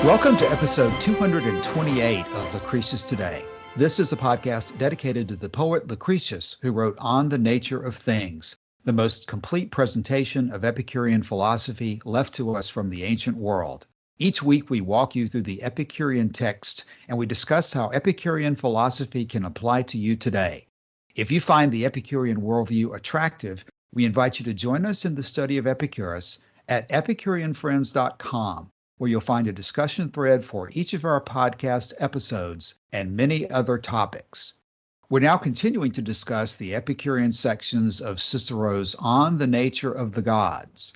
Welcome to episode 228 of Lucretius Today. This is a podcast dedicated to the poet Lucretius, who wrote On the Nature of Things, the most complete presentation of Epicurean philosophy left to us from the ancient world. Each week we walk you through the Epicurean text and we discuss how Epicurean philosophy can apply to you today. If you find the Epicurean worldview attractive, we invite you to join us in the study of Epicurus at epicureanfriends.com, where you'll find a discussion thread for each of our podcast episodes and many other topics. We're now continuing to discuss the Epicurean sections of Cicero's On the Nature of the Gods.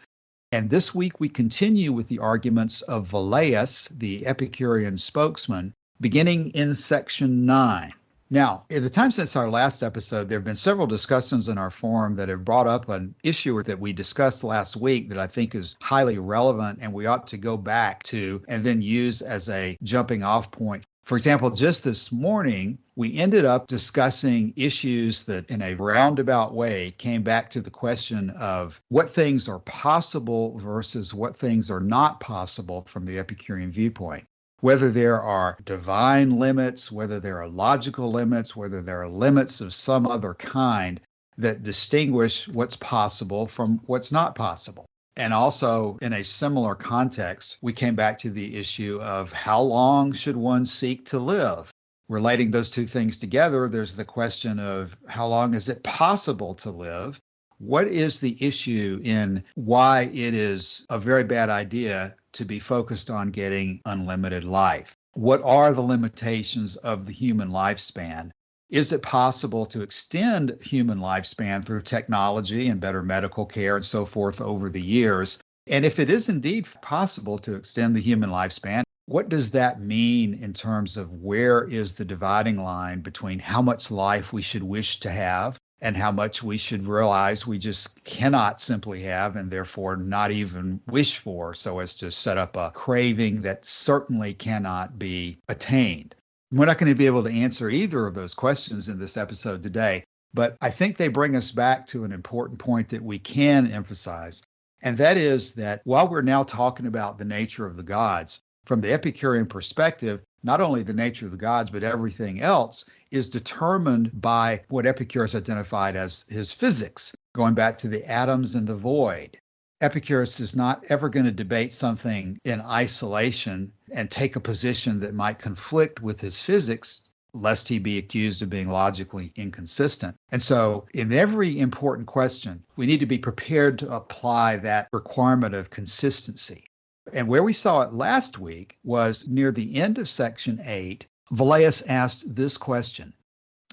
And this week we continue with the arguments of Velleius, the Epicurean spokesman, beginning in section 9. Now, in the time since our last episode, there have been several discussions in our forum that have brought up an issue that we discussed last week that I think is highly relevant and we ought to go back to and then use as a jumping off point. For example, just this morning, we ended up discussing issues that in a roundabout way came back to the question of what things are possible versus what things are not possible from the Epicurean viewpoint. Whether there are divine limits, whether there are logical limits, whether there are limits of some other kind that distinguish what's possible from what's not possible. And also, in a similar context, we came back to the issue of how long should one seek to live? Relating those two things together, there's the question of how long is it possible to live? What is the issue in why it is a very bad idea to be focused on getting unlimited life? What are the limitations of the human lifespan? Is it possible to extend human lifespan through technology and better medical care and so forth over the years? And if it is indeed possible to extend the human lifespan, what does that mean in terms of where is the dividing line between how much life we should wish to have and how much we should realize we just cannot simply have and therefore not even wish for, so as to set up a craving that certainly cannot be attained? We're not going to be able to answer either of those questions in this episode today, but I think they bring us back to an important point that we can emphasize, and that is that while we're now talking about the nature of the gods, from the Epicurean perspective, not only the nature of the gods, but everything else is determined by what Epicurus identified as his physics, going back to the atoms and the void. Epicurus is not ever going to debate something in isolation and take a position that might conflict with his physics, lest he be accused of being logically inconsistent. And so in every important question, we need to be prepared to apply that requirement of consistency. And where we saw it last week was near the end of section 8, Velleius asked this question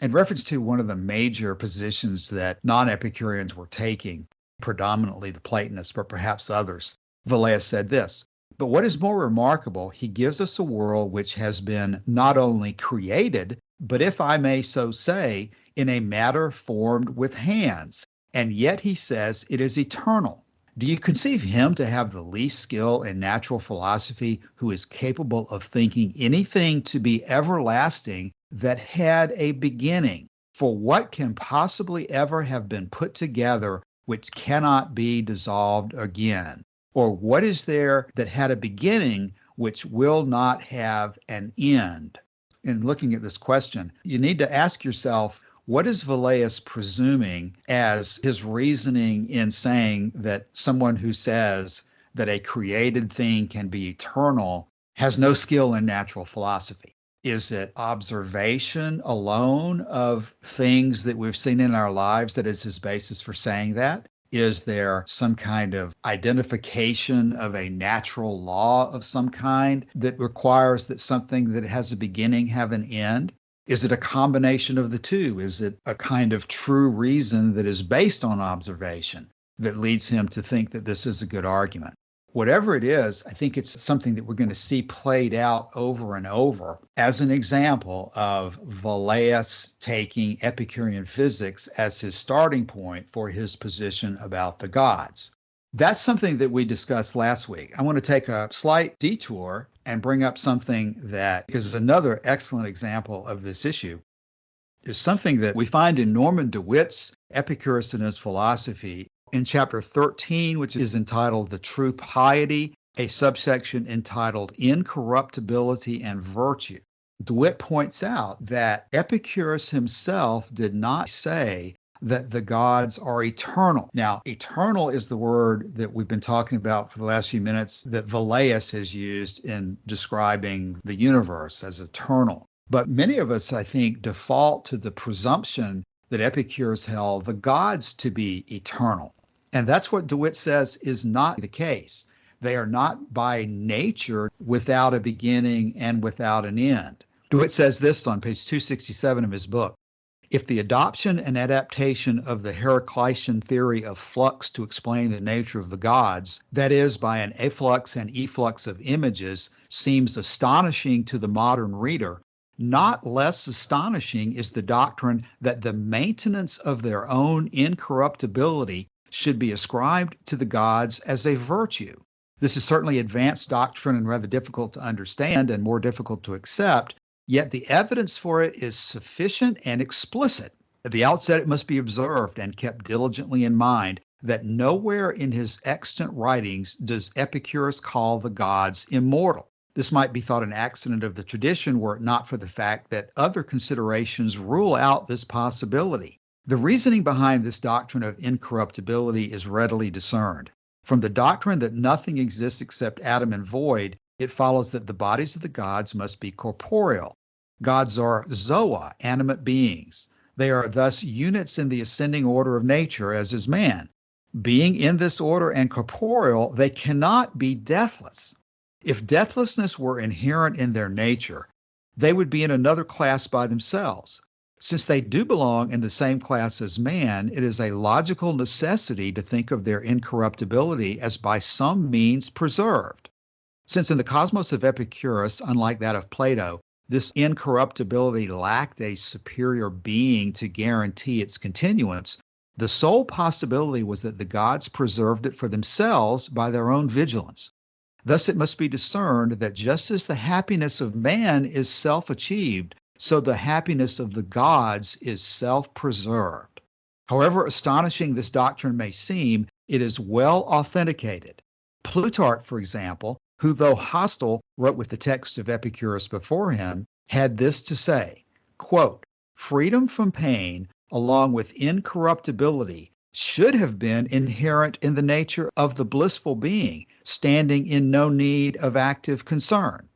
in reference to one of the major positions that non-Epicureans were taking, predominantly the Platonists, but perhaps others. Velleius said this: "But what is more remarkable, he gives us a world which has been not only created, but if I may so say, in a matter formed with hands, and yet he says it is eternal. Do you conceive him to have the least skill in natural philosophy who is capable of thinking anything to be everlasting that had a beginning? For what can possibly ever have been put together which cannot be dissolved again? Or what is there that had a beginning which will not have an end?" In looking at this question, you need to ask yourself, what is Velleius presuming as his reasoning in saying that someone who says that a created thing can be eternal has no skill in natural philosophy? Is it observation alone of things that we've seen in our lives that is his basis for saying that? Is there some kind of identification of a natural law of some kind that requires that something that has a beginning have an end? Is it a combination of the two? Is it a kind of true reason that is based on observation that leads him to think that this is a good argument? Whatever it is, I think it's something that we're going to see played out over and over as an example of Velleius taking Epicurean physics as his starting point for his position about the gods. That's something that we discussed last week. I want to take a slight detour and bring up something that is another excellent example of this issue. It's something that we find in Norman DeWitt's Epicurus and His Philosophy in chapter 13, which is entitled The True Piety a subsection entitled Incorruptibility and Virtue. DeWitt points out that Epicurus himself did not say that the gods are eternal. Now, eternal is the word that we've been talking about for the last few minutes that Velleius has used in describing the universe as eternal. But many of us, I think, default to the presumption that Epicurus held the gods to be eternal. And that's what DeWitt says is not the case. They are not by nature without a beginning and without an end. DeWitt says this on page 267 of his book. If the adoption and adaptation of the Heraclitean theory of flux to explain the nature of the gods, that is, by an efflux and efflux of images, seems astonishing to the modern reader, not less astonishing is the doctrine that the maintenance of their own incorruptibility should be ascribed to the gods as a virtue. This is certainly advanced doctrine and rather difficult to understand and more difficult to accept, yet the evidence for it is sufficient and explicit. At the outset, it must be observed and kept diligently in mind that nowhere in his extant writings does Epicurus call the gods immortal. This might be thought an accident of the tradition were it not for the fact that other considerations rule out this possibility. The reasoning behind this doctrine of incorruptibility is readily discerned. From the doctrine that nothing exists except atom and void, it follows that the bodies of the gods must be corporeal. Gods are zoa, animate beings. They are thus units in the ascending order of nature, as is man. Being in this order and corporeal, they cannot be deathless. If deathlessness were inherent in their nature, they would be in another class by themselves. Since they do belong in the same class as man, it is a logical necessity to think of their incorruptibility as by some means preserved. Since in the cosmos of Epicurus, unlike that of Plato, this incorruptibility lacked a superior being to guarantee its continuance, the sole possibility was that the gods preserved it for themselves by their own vigilance. Thus it must be discerned that just as the happiness of man is self-achieved, so the happiness of the gods is self-preserved. However astonishing this doctrine may seem, it is well authenticated. Plutarch, for example, who though hostile wrote with the text of Epicurus before him, had this to say, quote, "Freedom from pain, along with incorruptibility, should have been inherent in the nature of the blissful being, standing in no need of active concern.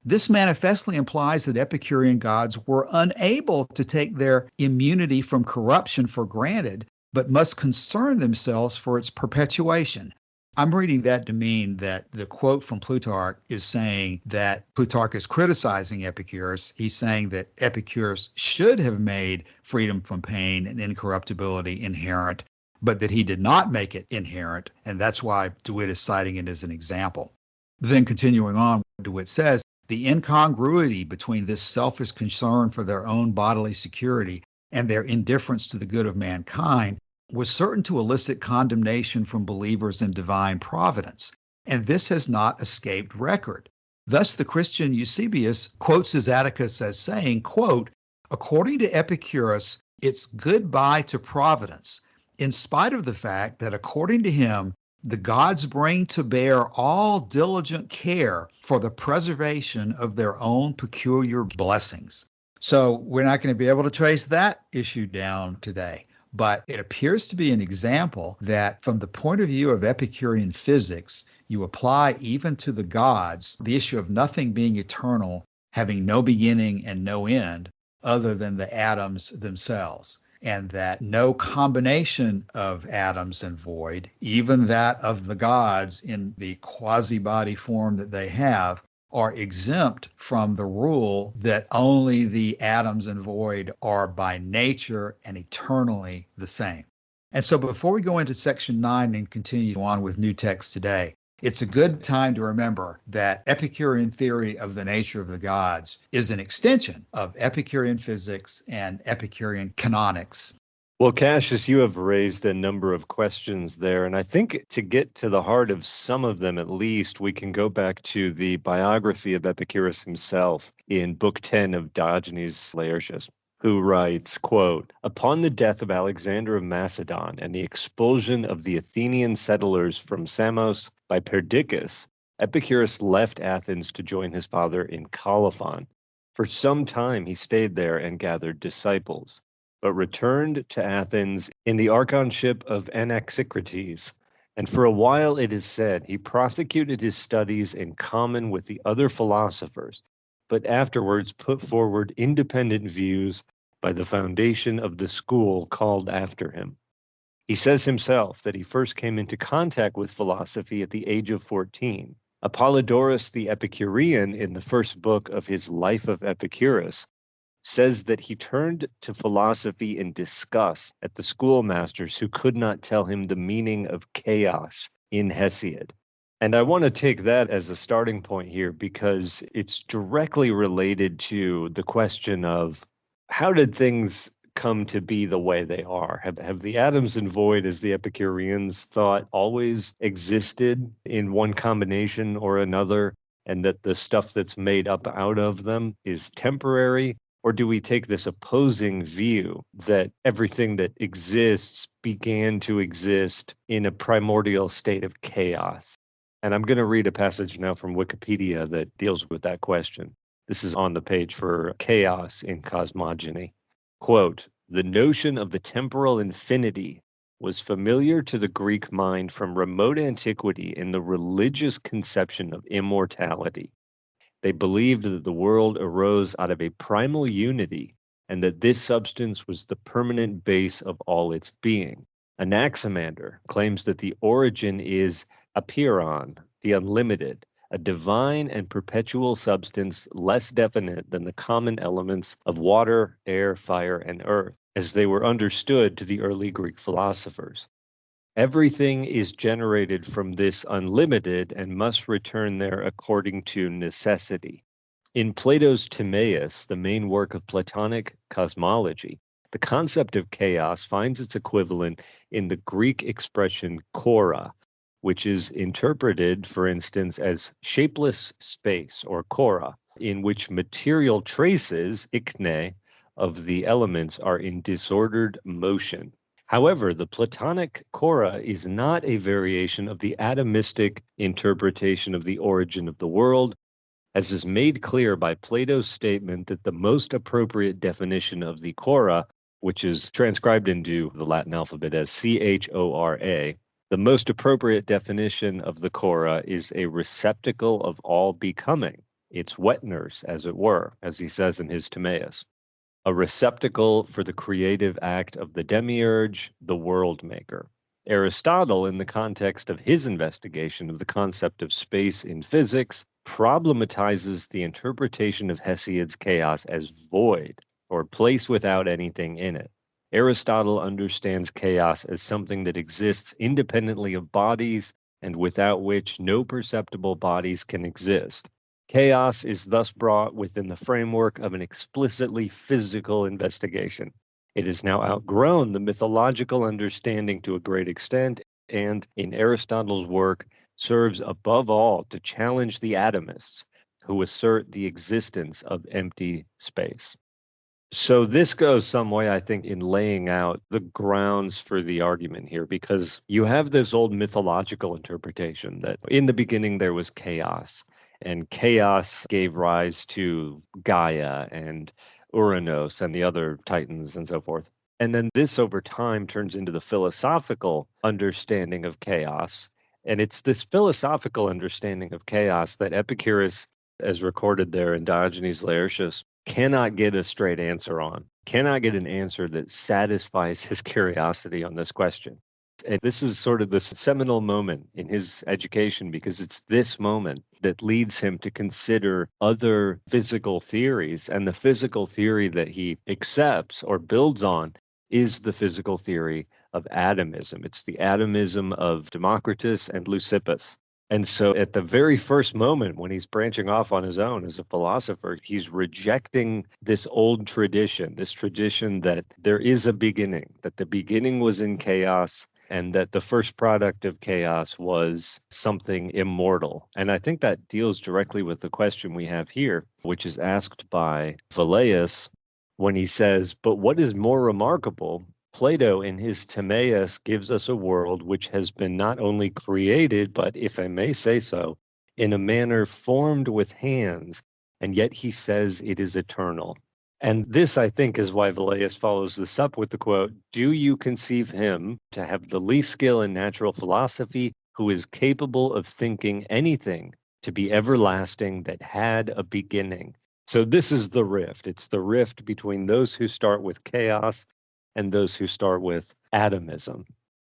This manifestly implies that Epicurean gods were unable to take their immunity from corruption for granted, but must concern themselves for its perpetuation." I'm reading that to mean that the quote from Plutarch is saying that Plutarch is criticizing Epicurus. He's saying that Epicurus should have made freedom from pain and incorruptibility inherent, but that he did not make it inherent, and that's why DeWitt is citing it as an example. Then continuing on, DeWitt says, the incongruity between this selfish concern for their own bodily security and their indifference to the good of mankind was certain to elicit condemnation from believers in divine providence, and this has not escaped record. Thus the Christian Eusebius quotes his Atticus as saying, quote, "According to Epicurus, it's goodbye to providence, in spite of the fact that according to him, the gods bring to bear all diligent care for the preservation of their own peculiar blessings." So we're not going to be able to trace that issue down today, but it appears to be an example that from the point of view of Epicurean physics, you apply even to the gods the issue of nothing being eternal, having no beginning and no end other than the atoms themselves, and that no combination of atoms and void, even that of the gods in the quasi-body form that they have, are exempt from the rule that only the atoms and void are by nature and eternally the same. And so before we go into section 9 and continue on with new text today, it's a good time to remember that Epicurean theory of the nature of the gods is an extension of Epicurean physics and Epicurean canonics. Well, Cassius, you have raised a number of questions there, and I think to get to the heart of some of them at least, we can go back to the biography of Epicurus himself in Book 10 of Diogenes Laertius, who writes, quote, "Upon the death of Alexander of Macedon and the expulsion of the Athenian settlers from Samos by Perdiccas, Epicurus left Athens to join his father in Colophon. For some time he stayed there and gathered disciples, but returned to Athens in the archonship of Anaxicrates. And for a while, it is said, he prosecuted his studies in common with the other philosophers, but afterwards put forward independent views by the foundation of the school called after him. He says himself that he first came into contact with philosophy at the age of 14. Apollodorus the Epicurean, in the first book of his Life of Epicurus, says that he turned to philosophy in disgust at the schoolmasters who could not tell him the meaning of chaos in Hesiod. And I want to take that as a starting point here because it's directly related to the question of how did things come to be the way they are? Have the atoms and void, as the Epicureans thought, always existed in one combination or another, and that the stuff that's made up out of them is temporary? Or do we take this opposing view that everything that exists began to exist in a primordial state of chaos? And I'm going to read a passage now from Wikipedia that deals with that question. This is on the page for chaos in cosmogony. Quote, "The notion of the temporal infinity was familiar to the Greek mind from remote antiquity in the religious conception of immortality. They believed that the world arose out of a primal unity and that this substance was the permanent base of all its being. Anaximander claims that the origin is Epicurus, the unlimited, a divine and perpetual substance less definite than the common elements of water, air, fire, and earth, as they were understood to the early Greek philosophers. Everything is generated from this unlimited and must return there according to necessity. In Plato's Timaeus, the main work of Platonic cosmology, the concept of chaos finds its equivalent in the Greek expression chora, which is interpreted, for instance, as shapeless space, or chora, in which material traces, ichne, of the elements are in disordered motion. However, the Platonic chora is not a variation of the atomistic interpretation of the origin of the world, as is made clear by Plato's statement that the most appropriate definition of the chora, which is transcribed into the Latin alphabet as chora, the most appropriate definition of the chora is a receptacle of all becoming, its wet nurse, as it were, as he says in his Timaeus. A receptacle for the creative act of the demiurge, the world maker. Aristotle, in the context of his investigation of the concept of space in physics, problematizes the interpretation of Hesiod's chaos as void, or place without anything in it. Aristotle understands chaos as something that exists independently of bodies and without which no perceptible bodies can exist. Chaos is thus brought within the framework of an explicitly physical investigation. It has now outgrown the mythological understanding to a great extent, and in Aristotle's work serves above all to challenge the atomists who assert the existence of empty space. So this goes some way, I think, in laying out the grounds for the argument here, because you have this old mythological interpretation that in the beginning there was chaos. And chaos gave rise to Gaia and Uranus and the other titans and so forth. And then this over time turns into the philosophical understanding of chaos. And it's this philosophical understanding of chaos that Epicurus, as recorded there in Diogenes Laertius, cannot get a straight answer on, cannot get an answer that satisfies his curiosity on this question. And this is sort of the seminal moment in his education, because it's this moment that leads him to consider other physical theories. And the physical theory that he accepts or builds on is the physical theory of atomism. It's the atomism of Democritus and Leucippus. And so at the very first moment when he's branching off on his own as a philosopher, he's rejecting this old tradition, this tradition that there is a beginning, that the beginning was in chaos, and that the first product of chaos was something immortal. And I think that deals directly with the question we have here, which is asked by Velleius when he says, "But what is more remarkable, Plato in his Timaeus gives us a world which has been not only created, but, if I may say so, in a manner formed with hands, and yet he says it is eternal. And this, I think, is why Velleius follows this up with the quote, "Do you conceive him to have the least skill in natural philosophy, who is capable of thinking anything to be everlasting that had a beginning?" So this is the rift. It's the rift between those who start with chaos and those who start with atomism.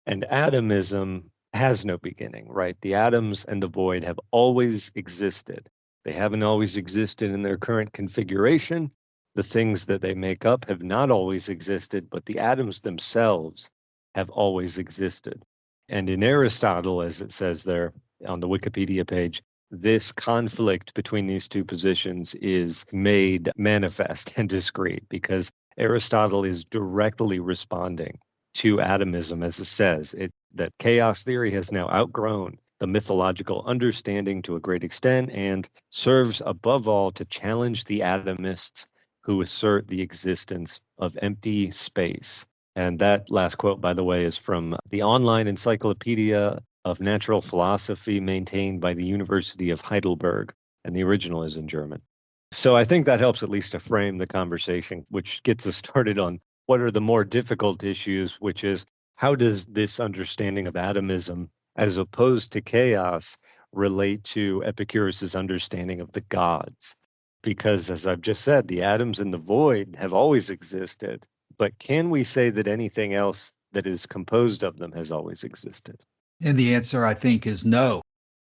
And atomism has no beginning, right? The atoms and the void have always existed. They haven't always existed in their current configuration. The things that they make up have not always existed, but the atoms themselves have always existed. And in Aristotle, as it says there on the Wikipedia page, this conflict between these two positions is made manifest and discrete because Aristotle is directly responding to atomism, as it says, that chaos theory has now outgrown the mythological understanding to a great extent and serves above all to challenge the atomists who assert the existence of empty space. And that last quote, by the way, is from the online encyclopedia of natural philosophy maintained by the University of Heidelberg, and the original is in German. So I think that helps at least to frame the conversation, which gets us started on what are the more difficult issues, which is how does this understanding of atomism as opposed to chaos relate to Epicurus's understanding of the gods? Because as I've just said, the atoms and the void have always existed, but can we say that anything else that is composed of them has always existed? And the answer, I think, is no.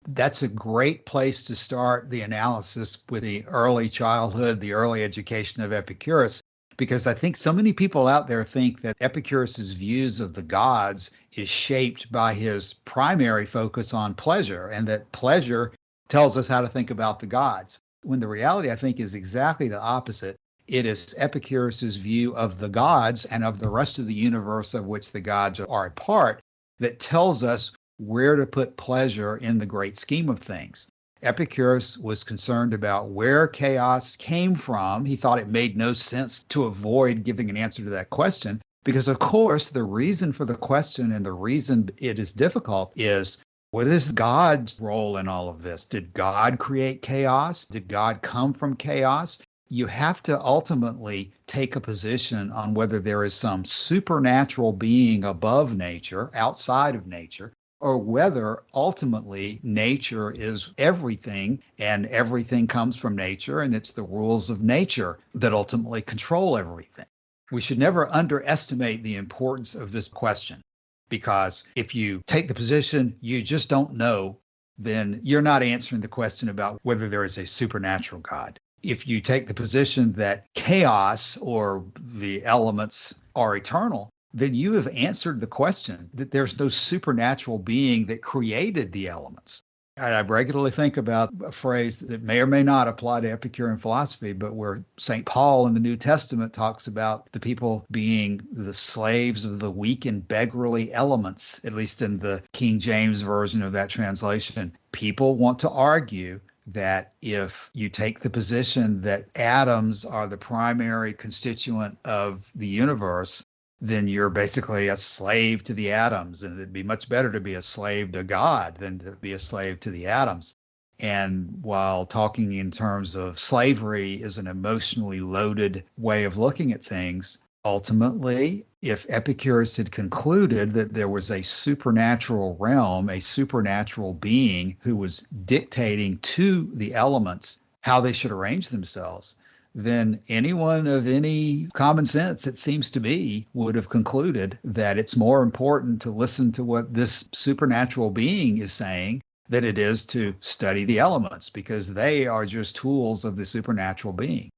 That's a great place to start the analysis with the early childhood, the early education of Epicurus, because I think so many people out there think that Epicurus's views of the gods is shaped by his primary focus on pleasure, and that pleasure tells us how to think about the gods. When the reality, I think, is exactly the opposite. It is Epicurus's view of the gods and of the rest of the universe of which the gods are a part that tells us where to put pleasure in the great scheme of things. Epicurus was concerned about where chaos came from. He thought it made no sense to avoid giving an answer to that question because, of course, the reason for the question and the reason it is difficult is, what is God's role in all of this? Did God create chaos? Did God come from chaos? You have to ultimately take a position on whether there is some supernatural being above nature, outside of nature, or whether ultimately nature is everything and everything comes from nature and it's the rules of nature that ultimately control everything. We should never underestimate the importance of this question, because if you take the position you just don't know, then you're not answering the question about whether there is a supernatural God. If you take the position that chaos or the elements are eternal, then you have answered the question that there's no supernatural being that created the elements. I regularly think about a phrase that may or may not apply to Epicurean philosophy, but where St. Paul in the New Testament talks about the people being the slaves of the weak and beggarly elements, at least in the King James version of that translation. People want to argue that if you take the position that atoms are the primary constituent of the universe, then you're basically a slave to the atoms, and it'd be much better to be a slave to God than to be a slave to the atoms. And while talking in terms of slavery is an emotionally loaded way of looking at things, ultimately, if Epicurus had concluded that there was a supernatural realm, a supernatural being who was dictating to the elements how they should arrange themselves, then anyone of any common sense, it seems to me, would have concluded that it's more important to listen to what this supernatural being is saying than it is to study the elements, because they are just tools of the supernatural being.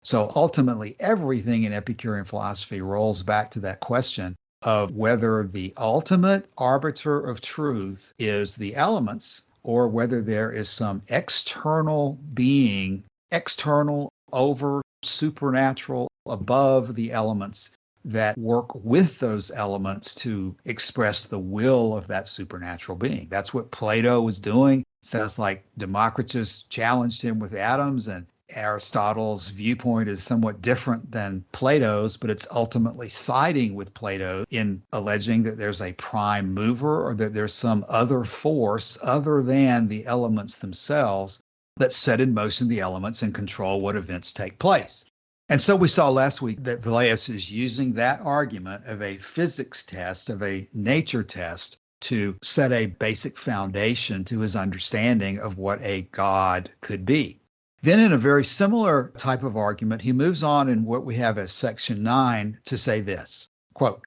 So ultimately, everything in Epicurean philosophy rolls back to that question of whether the ultimate arbiter of truth is the elements or whether there is some external being, external, over, supernatural, above the elements that work with those elements to express the will of that supernatural being. That's what Plato was doing. Sounds like Democritus challenged him with atoms, and Aristotle's viewpoint is somewhat different than Plato's, but it's ultimately siding with Plato in alleging that there's a prime mover or that there's some other force other than the elements themselves that set in motion the elements and control what events take place. And so we saw last week that Velleius is using that argument of a physics test, of a nature test, to set a basic foundation to his understanding of what a god could be. Then in a very similar type of argument, he moves on in what we have as section 9 to say this, quote,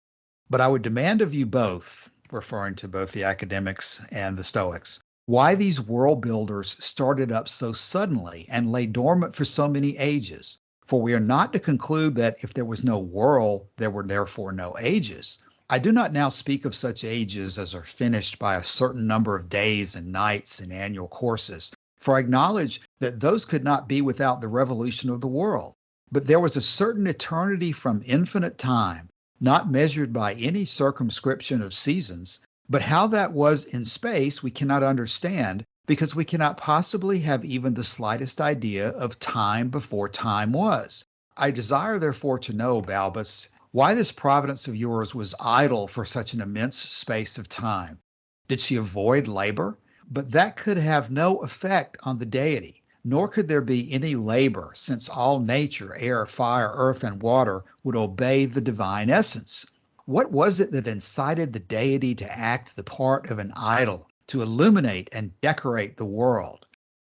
"But I would demand of you both," referring to both the academics and the Stoics, "why these world builders started up so suddenly and lay dormant for so many ages. For we are not to conclude that if there was no world, there were therefore no ages. I do not now speak of such ages as are finished by a certain number of days and nights in annual courses, for I acknowledge that those could not be without the revolution of the world. But there was a certain eternity from infinite time, not measured by any circumscription of seasons, but how that was in space we cannot understand, because we cannot possibly have even the slightest idea of time before time was. I desire therefore to know, Balbus, why this Providence of yours was idle for such an immense space of time. Did she avoid labor? But that could have no effect on the Deity, nor could there be any labor, since all nature, air, fire, earth, and water would obey the divine essence. What was it that incited the Deity to act the part of an idol, to illuminate and decorate the world?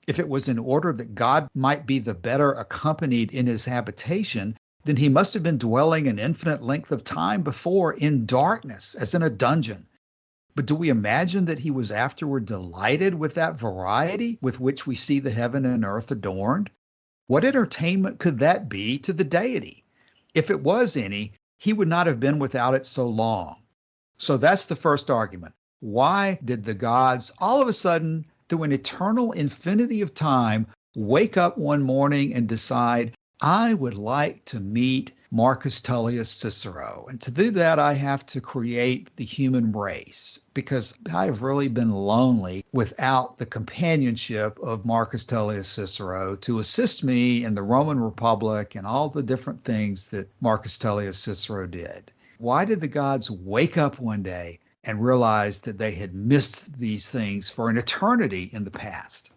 If it was in order that God might be the better accompanied in his habitation, then he must have been dwelling an infinite length of time before in darkness, as in a dungeon. But do we imagine that he was afterward delighted with that variety with which we see the heaven and earth adorned? What entertainment could that be to the Deity? If it was any, he would not have been without it so long. So that's the first argument. Why did the gods all of a sudden, through an eternal infinity of time, wake up one morning and decide, I would like to meet Marcus Tullius Cicero. And to do that, I have to create the human race, because I have really been lonely without the companionship of Marcus Tullius Cicero to assist me in the Roman Republic and all the different things that Marcus Tullius Cicero did. Why did the gods wake up one day and realize that they had missed these things for an eternity in the past?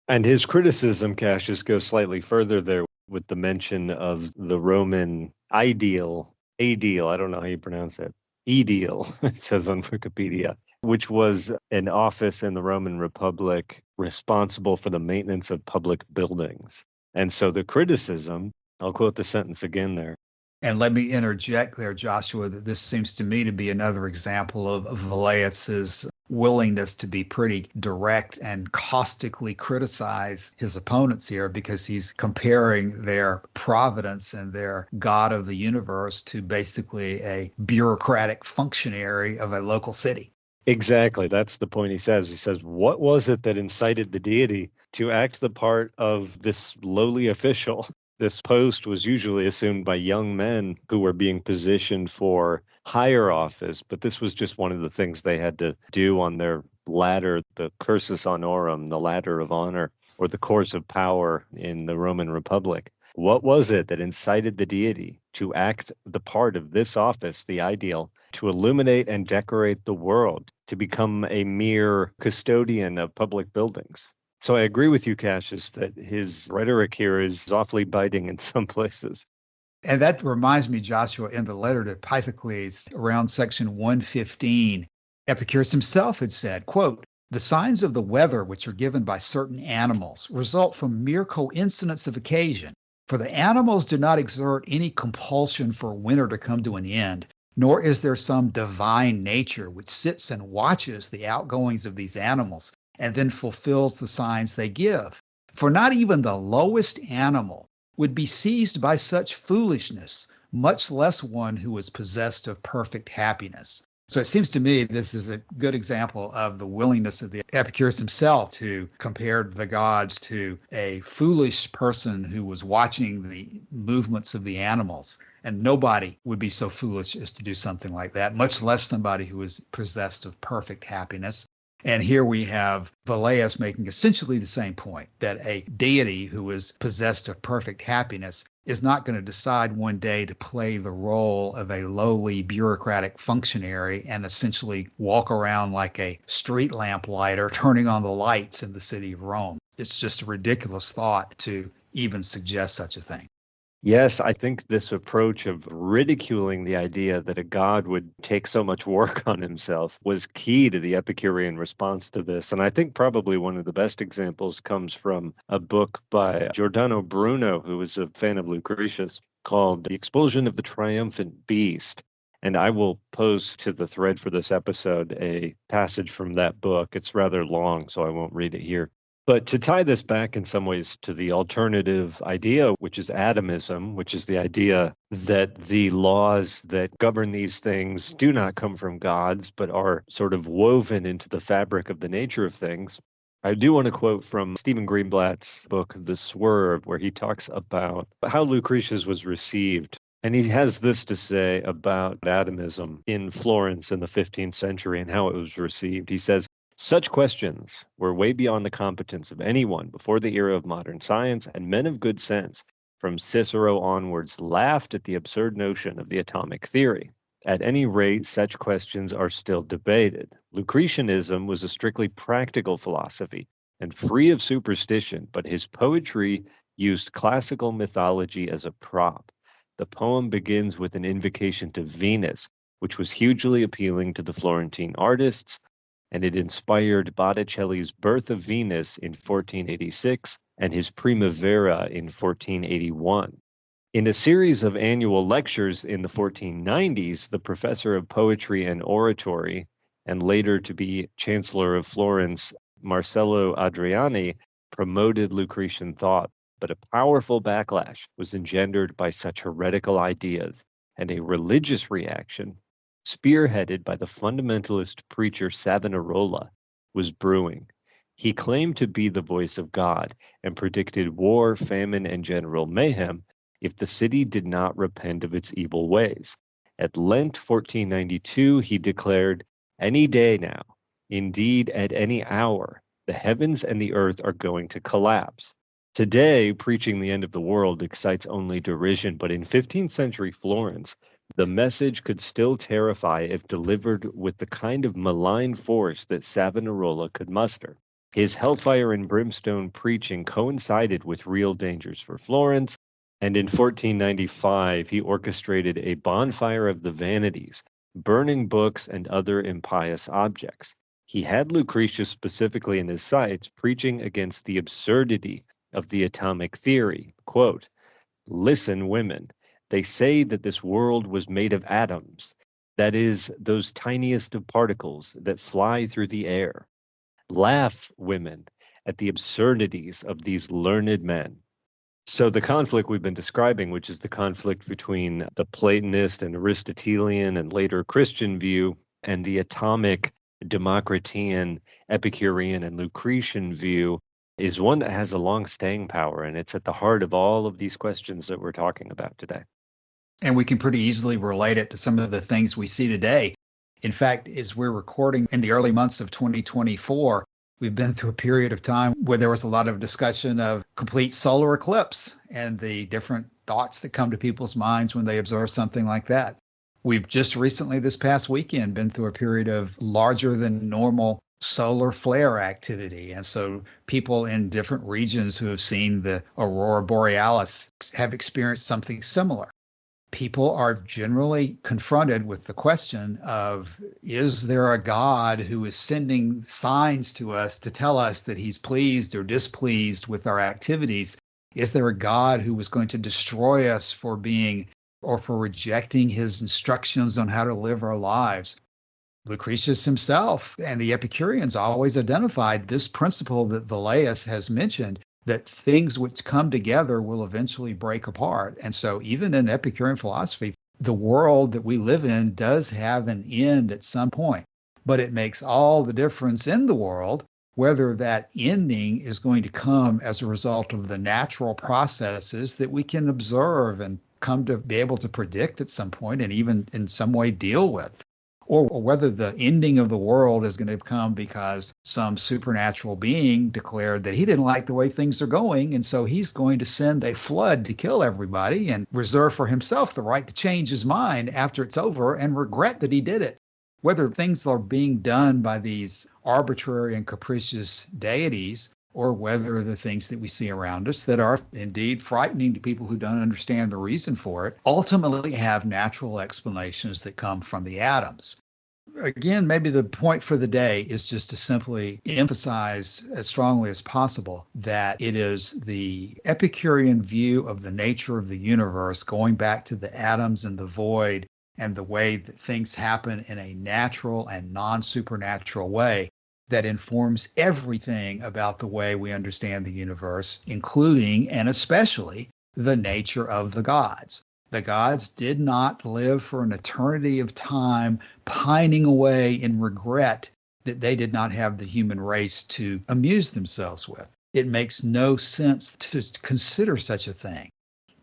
And his criticism, Cassius, goes slightly further there with the mention of the Roman ædile, I don't know how you pronounce it, ædile, it says on Wikipedia, which was an office in the Roman Republic responsible for the maintenance of public buildings. And so the criticism, I'll quote the sentence again there. And let me interject there, Joshua, that this seems to me to be another example of Velleius's willingness to be pretty direct and caustically criticize his opponents here, because he's comparing their providence and their god of the universe to basically a bureaucratic functionary of a local city. Exactly. That's the point he says. He says, what was it that incited the Deity to act the part of this lowly official? This post was usually assumed by young men who were being positioned for higher office, but this was just one of the things they had to do on their ladder, the cursus honorum, the ladder of honor, or the course of power in the Roman Republic. What was it that incited the Deity to act the part of this office, the ædile, to illuminate and decorate the world, to become a mere custodian of public buildings? So I agree with you, Cassius, that his rhetoric here is awfully biting in some places. And that reminds me, Joshua, in the letter to Pythocles, around section 115, Epicurus himself had said, quote, "The signs of the weather which are given by certain animals result from mere coincidence of occasion, for the animals do not exert any compulsion for winter to come to an end, nor is there some divine nature which sits and watches the outgoings of these animals and then fulfills the signs they give. For not even the lowest animal would be seized by such foolishness, much less one who is possessed of perfect happiness." So it seems to me this is a good example of the willingness of the Epicurus himself to compare the gods to a foolish person who was watching the movements of the animals. And nobody would be so foolish as to do something like that, much less somebody who is possessed of perfect happiness. And here we have Velleius making essentially the same point, that a deity who is possessed of perfect happiness is not going to decide one day to play the role of a lowly bureaucratic functionary and essentially walk around like a street lamp lighter, turning on the lights in the city of Rome. It's just a ridiculous thought to even suggest such a thing. Yes, I think this approach of ridiculing the idea that a god would take so much work on himself was key to the Epicurean response to this. And I think probably one of the best examples comes from a book by Giordano Bruno, who was a fan of Lucretius, called The Expulsion of the Triumphant Beast. And I will post to the thread for this episode a passage from that book. It's rather long, so I won't read it here. But to tie this back in some ways to the alternative idea, which is atomism, which is the idea that the laws that govern these things do not come from gods, but are sort of woven into the fabric of the nature of things, I do want to quote from Stephen Greenblatt's book, The Swerve, where he talks about how Lucretius was received. And he has this to say about atomism in Florence in the 15th century and how it was received. He says, "Such questions were way beyond the competence of anyone before the era of modern science, and men of good sense, from Cicero onwards, laughed at the absurd notion of the atomic theory. At any rate, such questions are still debated. Lucretianism was a strictly practical philosophy and free of superstition, but his poetry used classical mythology as a prop. The poem begins with an invocation to Venus, which was hugely appealing to the Florentine artists, and it inspired Botticelli's Birth of Venus in 1486 and his Primavera in 1481. In a series of annual lectures in the 1490s, the professor of poetry and oratory, and later to be Chancellor of Florence, Marcello Adriani, promoted Lucretian thought, but a powerful backlash was engendered by such heretical ideas, and a religious reaction, spearheaded by the fundamentalist preacher Savonarola, was brewing. He claimed to be the voice of God and predicted war, famine, and general mayhem if the city did not repent of its evil ways. At Lent 1492, he declared, "Any day now, indeed at any hour, the heavens and the earth are going to collapse." Today, preaching the end of the world excites only derision, but in 15th century Florence, the message could still terrify if delivered with the kind of malign force that Savonarola could muster. His hellfire and brimstone preaching coincided with real dangers for Florence, and in 1495 he orchestrated a bonfire of the vanities, burning books and other impious objects. He had Lucretius specifically in his sights, preaching against the absurdity of the atomic theory. Quote, "Listen, women. They say that this world was made of atoms, that is, those tiniest of particles that fly through the air. Laugh, women, at the absurdities of these learned men." So the conflict we've been describing, which is the conflict between the Platonist and Aristotelian and later Christian view and the atomic, Democritean, Epicurean, and Lucretian view, is one that has a long staying power, and it's at the heart of all of these questions that we're talking about today. And we can pretty easily relate it to some of the things we see today. In fact, as we're recording in the early months of 2024, we've been through a period of time where there was a lot of discussion of complete solar eclipse and the different thoughts that come to people's minds when they observe something like that. We've just recently, this past weekend, been through a period of larger than normal solar flare activity. And so people in different regions who have seen the aurora borealis have experienced something similar. People are generally confronted with the question of, is there a God who is sending signs to us to tell us that he's pleased or displeased with our activities? Is there a God who was going to destroy us for being or for rejecting his instructions on how to live our lives? Lucretius himself and the Epicureans always identified this principle that Velleius has mentioned, that things which come together will eventually break apart. And so even in Epicurean philosophy, the world that we live in does have an end at some point, but it makes all the difference in the world whether that ending is going to come as a result of the natural processes that we can observe and come to be able to predict at some point and even in some way deal with. or whether the ending of the world is going to come because some supernatural being declared that he didn't like the way things are going, and so he's going to send a flood to kill everybody and reserve for himself the right to change his mind after it's over and regret that he did it. Whether things are being done by these arbitrary and capricious deities, or whether the things that we see around us that are indeed frightening to people who don't understand the reason for it, ultimately have natural explanations that come from the atoms. Again, maybe the point for the day is just to simply emphasize as strongly as possible that it is the Epicurean view of the nature of the universe, going back to the atoms and the void and the way that things happen in a natural and non-supernatural way, that informs everything about the way we understand the universe, including and especially the nature of the gods. The gods did not live for an eternity of time pining away in regret that they did not have the human race to amuse themselves with. It makes no sense to consider such a thing.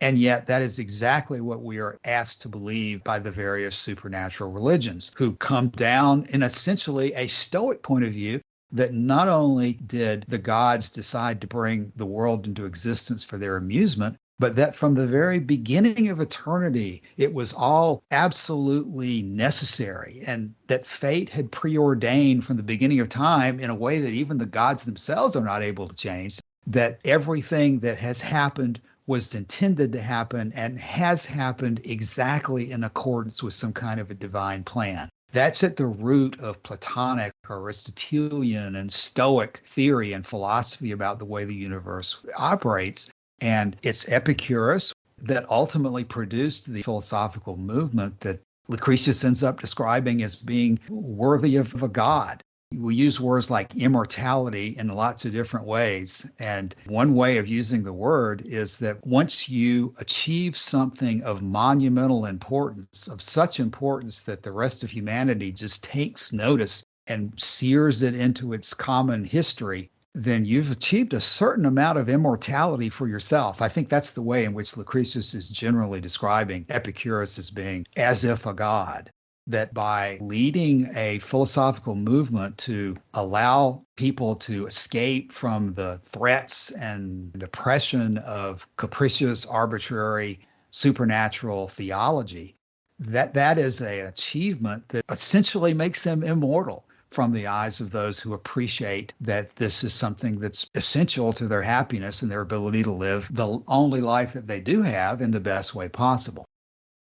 And yet that is exactly what we are asked to believe by the various supernatural religions, who come down in essentially a Stoic point of view that not only did the gods decide to bring the world into existence for their amusement, but that from the very beginning of eternity, it was all absolutely necessary, and that fate had preordained from the beginning of time in a way that even the gods themselves are not able to change, that everything that has happened was intended to happen and has happened exactly in accordance with some kind of a divine plan. That's at the root of Platonic, Aristotelian, and Stoic theory and philosophy about the way the universe operates. And it's Epicurus that ultimately produced the philosophical movement that Lucretius ends up describing as being worthy of a god. We use words like immortality in lots of different ways. And one way of using the word is that once you achieve something of monumental importance, of such importance that the rest of humanity just takes notice and sears it into its common history, then you've achieved a certain amount of immortality for yourself. I think that's the way in which Lucretius is generally describing Epicurus as being as if a god. That by leading a philosophical movement to allow people to escape from the threats and oppression of capricious, arbitrary, supernatural theology, that is an achievement that essentially makes them immortal from the eyes of those who appreciate that this is something that's essential to their happiness and their ability to live the only life that they do have in the best way possible.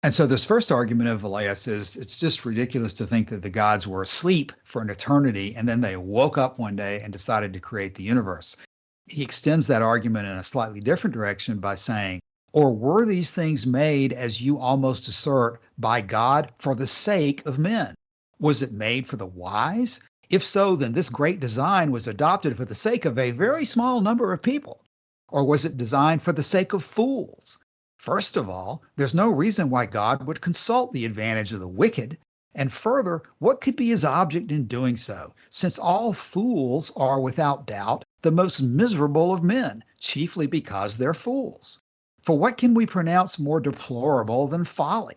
And so this first argument of Velleius is it's just ridiculous to think that the gods were asleep for an eternity and then they woke up one day and decided to create the universe. He extends that argument in a slightly different direction by saying, or were these things made, as you almost assert, by God for the sake of men? Was it made for the wise? If so, then this great design was adopted for the sake of a very small number of people. Or was it designed for the sake of fools? First of all, there's no reason why God would consult the advantage of the wicked. And further, what could be his object in doing so, since all fools are without doubt the most miserable of men, chiefly because they're fools? For what can we pronounce more deplorable than folly?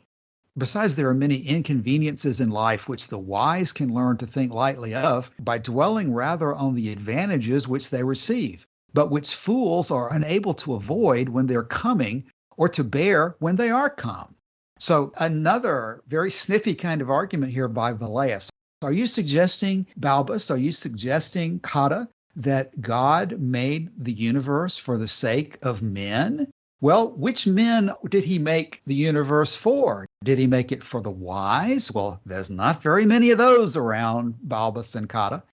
Besides, there are many inconveniences in life which the wise can learn to think lightly of by dwelling rather on the advantages which they receive, but which fools are unable to avoid when they're coming, or to bear when they are come. So another very sniffy kind of argument here by Velleius. Are you suggesting, Balbus, are you suggesting, Cotta, that God made the universe for the sake of men? Well, which men did he make the universe for? Did he make it for the wise? Well, there's not very many of those around, Balbus and Cotta.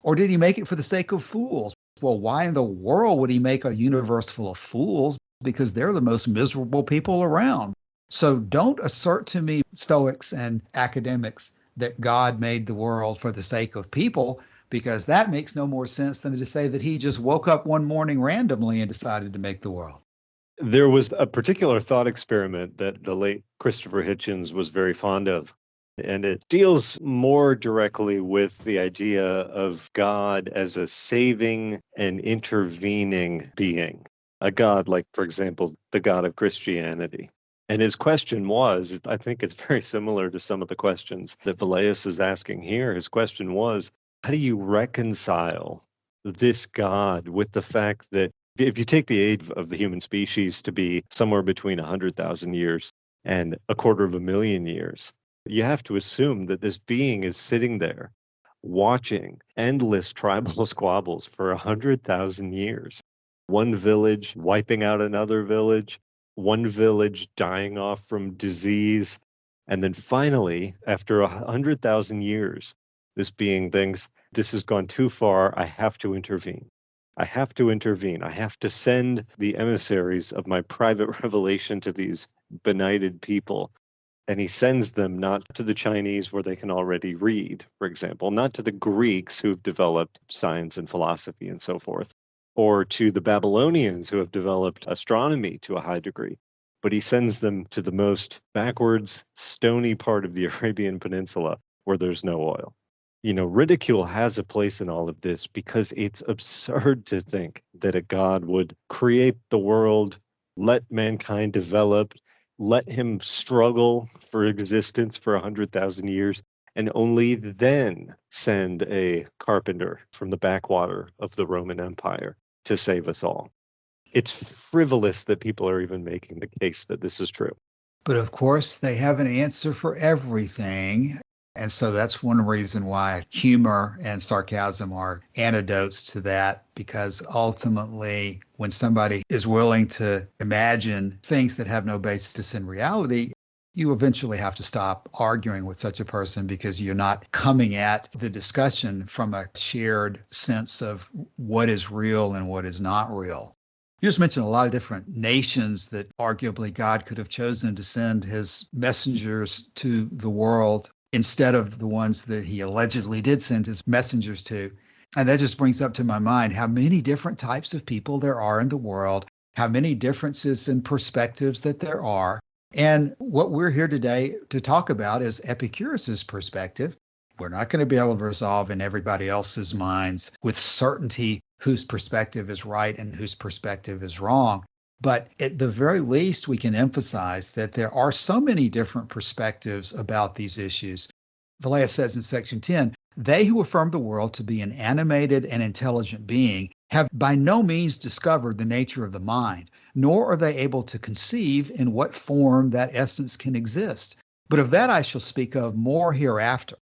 Or did he make it for the sake of fools? Well, why in the world would he make a universe full of fools? Because they're the most miserable people around. So don't assert to me, Stoics and academics, that God made the world for the sake of people, because that makes no more sense than to say that he just woke up one morning randomly and decided to make the world. There was a particular thought experiment that the late Christopher Hitchens was very fond of, and it deals more directly with the idea of God as a saving and intervening being. A God like, for example, the God of Christianity. And his question was, I think it's very similar to some of the questions that Velleius is asking here. His question was, how do you reconcile this God with the fact that if you take the age of the human species to be somewhere between 100,000 years and 250,000 years, you have to assume that this being is sitting there watching endless tribal squabbles for 100,000 years. One village wiping out another village, one village dying off from disease. And then finally, after 100,000 years, this being thinks, this has gone too far. I have to intervene. I have to intervene. I have to send the emissaries of my private revelation to these benighted people. And he sends them not to the Chinese where they can already read, for example, not to the Greeks who've developed science and philosophy and so forth, or to the Babylonians who have developed astronomy to a high degree. But he sends them to the most backwards, stony part of the Arabian Peninsula where there's no oil. Ridicule has a place in all of this because it's absurd to think that a God would create the world, let mankind develop, let him struggle for existence for 100,000 years, and only then send a carpenter from the backwater of the Roman Empire to save us all. It's frivolous that people are even making the case that this is true. But of course, they have an answer for everything. And so that's one reason why humor and sarcasm are antidotes to that, because ultimately, when somebody is willing to imagine things that have no basis in reality, you eventually have to stop arguing with such a person because you're not coming at the discussion from a shared sense of what is real and what is not real. You just mentioned a lot of different nations that arguably God could have chosen to send his messengers to the world instead of the ones that he allegedly did send his messengers to. And that just brings up to my mind how many different types of people there are in the world, how many differences in perspectives that there are. And what we're here today to talk about is Epicurus's perspective. We're not going to be able to resolve in everybody else's minds with certainty whose perspective is right and whose perspective is wrong. But at the very least, we can emphasize that there are so many different perspectives about these issues. Velleius says in section 10, they who affirm the world to be an animated and intelligent being have by no means discovered the nature of the mind, nor are they able to conceive in what form that essence can exist. But of that I shall speak of more hereafter.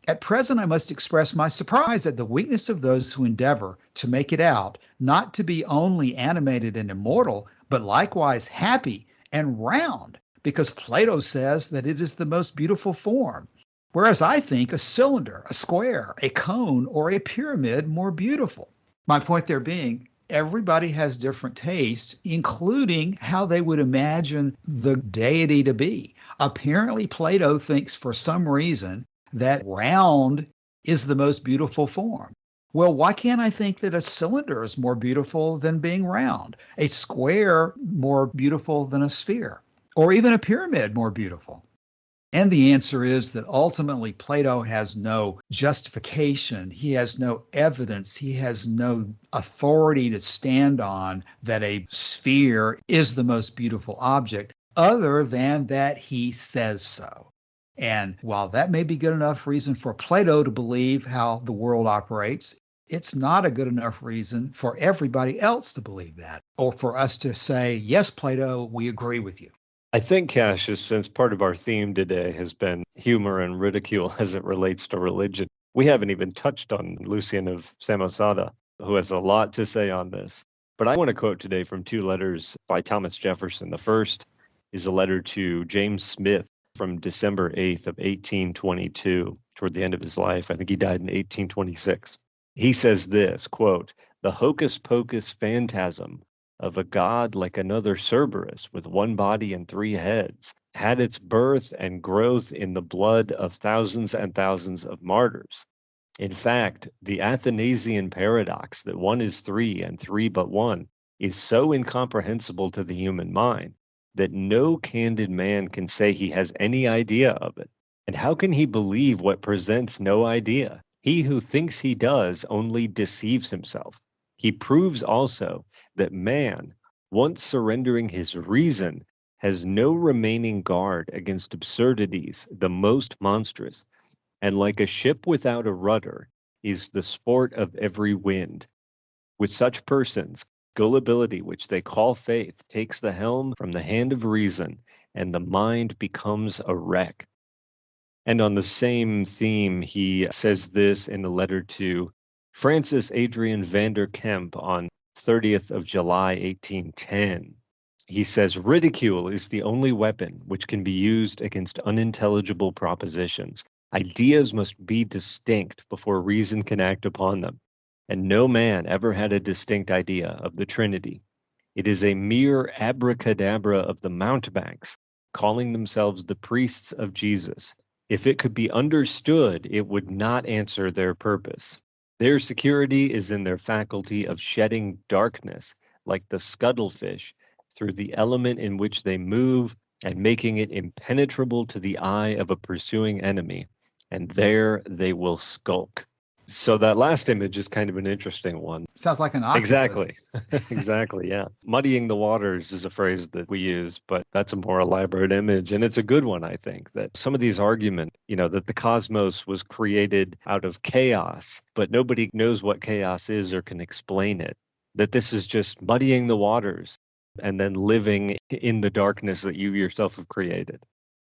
At present, I must express my surprise at the weakness of those who endeavor to make it out, not to be only animated and immortal, but likewise happy and round, because Plato says that it is the most beautiful form, whereas I think a cylinder, a square, a cone, or a pyramid more beautiful. My point there being, everybody has different tastes, including how they would imagine the deity to be. Apparently, Plato thinks for some reason that round is the most beautiful form. Well, why can't I think that a cylinder is more beautiful than being round, a square more beautiful than a sphere, or even a pyramid more beautiful? And the answer is that ultimately Plato has no justification. He has no evidence. He has no authority to stand on that a sphere is the most beautiful object, other than that he says so. And while that may be good enough reason for Plato to believe how the world operates, it's not a good enough reason for everybody else to believe that, or for us to say, yes, Plato, we agree with you. I think, Cassius, since part of our theme today has been humor and ridicule as it relates to religion, we haven't even touched on Lucian of Samosata, who has a lot to say on this. But I want to quote today from two letters by Thomas Jefferson. The first is a letter to James Smith from December 8th of 1822, toward the end of his life. I think he died in 1826. He says this, quote, "The hocus-pocus phantasm of a god like another Cerberus with one body and three heads had its birth and growth in the blood of thousands and thousands of martyrs. In fact, the Athanasian paradox that one is three and three but one is so incomprehensible to the human mind that no candid man can say he has any idea of it. And how can he believe what presents no idea? He who thinks he does only deceives himself. He proves also that man, once surrendering his reason, has no remaining guard against absurdities the most monstrous, and like a ship without a rudder is the sport of every wind. With such persons, gullibility, which they call faith, takes the helm from the hand of reason, and the mind becomes a wreck. And on the same theme, he says this in the letter to Francis Adrian van der Kemp on 30th of July, 1810. He says, ridicule is the only weapon which can be used against unintelligible propositions. Ideas must be distinct before reason can act upon them, and no man ever had a distinct idea of the Trinity. It is a mere abracadabra of the mountebanks, calling themselves the priests of Jesus. If it could be understood, it would not answer their purpose. Their security is in their faculty of shedding darkness, like the scuttlefish, through the element in which they move and making it impenetrable to the eye of a pursuing enemy, and there they will skulk. So that last image is kind of an interesting one. Sounds like an octopus. Exactly. Exactly, yeah. Muddying the waters is a phrase that we use, but that's a more elaborate image. And it's a good one, I think, that some of these arguments, that the cosmos was created out of chaos, but nobody knows what chaos is or can explain it. That this is just muddying the waters and then living in the darkness that you yourself have created.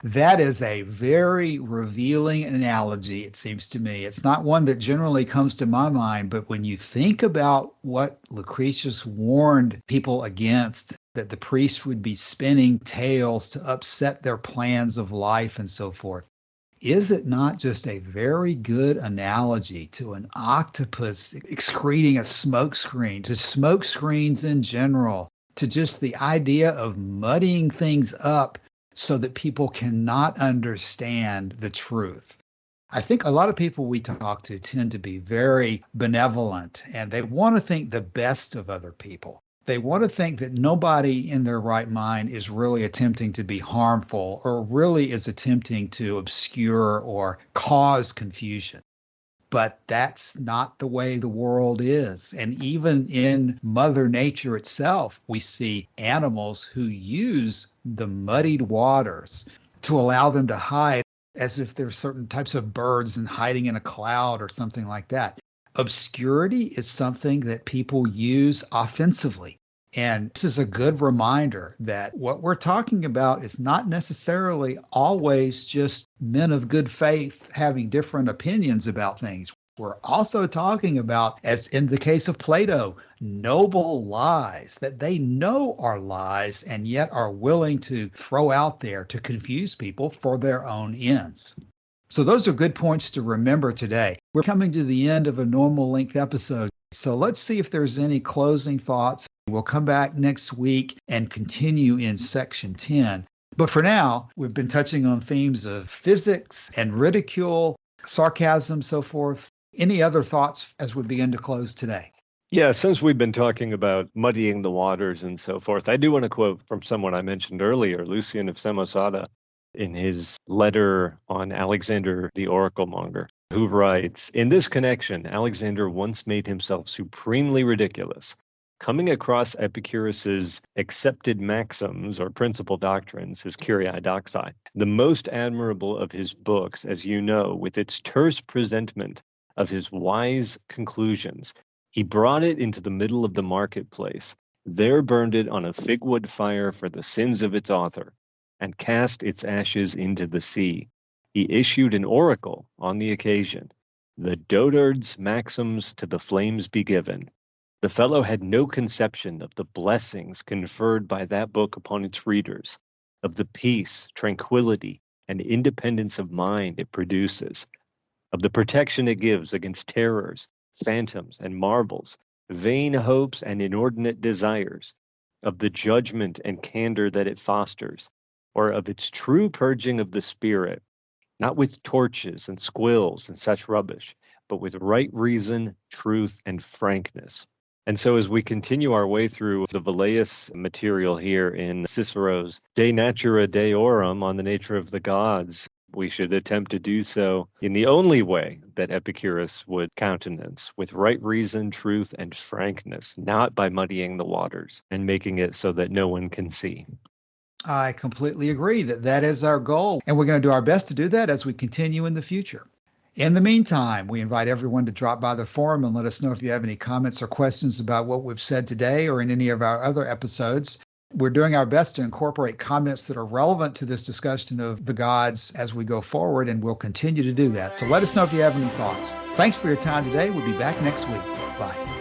That is a very revealing analogy, it seems to me. It's not one that generally comes to my mind, but when you think about what Lucretius warned people against, that the priest would be spinning tales to upset their plans of life and so forth, is it not just a very good analogy to an octopus excreting a smokescreen, to smoke screens in general, to just the idea of muddying things up so that people cannot understand the truth? I think a lot of people we talk to tend to be very benevolent, and they want to think the best of other people. They want to think that nobody in their right mind is really attempting to be harmful or really is attempting to obscure or cause confusion. But that's not the way the world is. And even in Mother Nature itself, we see animals who use the muddied waters to allow them to hide, as if there's certain types of birds and hiding in a cloud or something like that. Obscurity is something that people use offensively. And this is a good reminder that what we're talking about is not necessarily always just men of good faith having different opinions about things. We're also talking about, as in the case of Plato, noble lies that they know are lies and yet are willing to throw out there to confuse people for their own ends. So those are good points to remember today. We're coming to the end of a normal length episode. So let's see if there's any closing thoughts. We'll come back next week and continue in section 10. But for now, we've been touching on themes of physics and ridicule, sarcasm, so forth. Any other thoughts as we begin to close today? Yeah, since we've been talking about muddying the waters and so forth, I do want to quote from someone I mentioned earlier, Lucian of Samosata, in his letter on Alexander the Oracle Monger, who writes, in this connection, Alexander once made himself supremely ridiculous. Coming across Epicurus's accepted maxims or principal doctrines, his Curiae Doxae, the most admirable of his books, as you know, with its terse presentment of his wise conclusions, he brought it into the middle of the marketplace, there burned it on a figwood fire for the sins of its author, and cast its ashes into the sea. He issued an oracle on the occasion, the dotards maxims to the flames be given. The fellow had no conception of the blessings conferred by that book upon its readers, of the peace, tranquility, and independence of mind it produces, of the protection it gives against terrors, phantoms, and marvels, vain hopes and inordinate desires, of the judgment and candor that it fosters, or of its true purging of the spirit, not with torches and squills and such rubbish, but with right reason, truth, and frankness. And so as we continue our way through the Velleius material here in Cicero's De Natura Deorum on the nature of the gods, we should attempt to do so in the only way that Epicurus would countenance, with right reason, truth, and frankness, not by muddying the waters and making it so that no one can see. I completely agree that is our goal, and we're going to do our best to do that as we continue in the future. In the meantime, we invite everyone to drop by the forum and let us know if you have any comments or questions about what we've said today or in any of our other episodes. We're doing our best to incorporate comments that are relevant to this discussion of the gods as we go forward, and we'll continue to do that. So let us know if you have any thoughts. Thanks for your time today. We'll be back next week. Bye.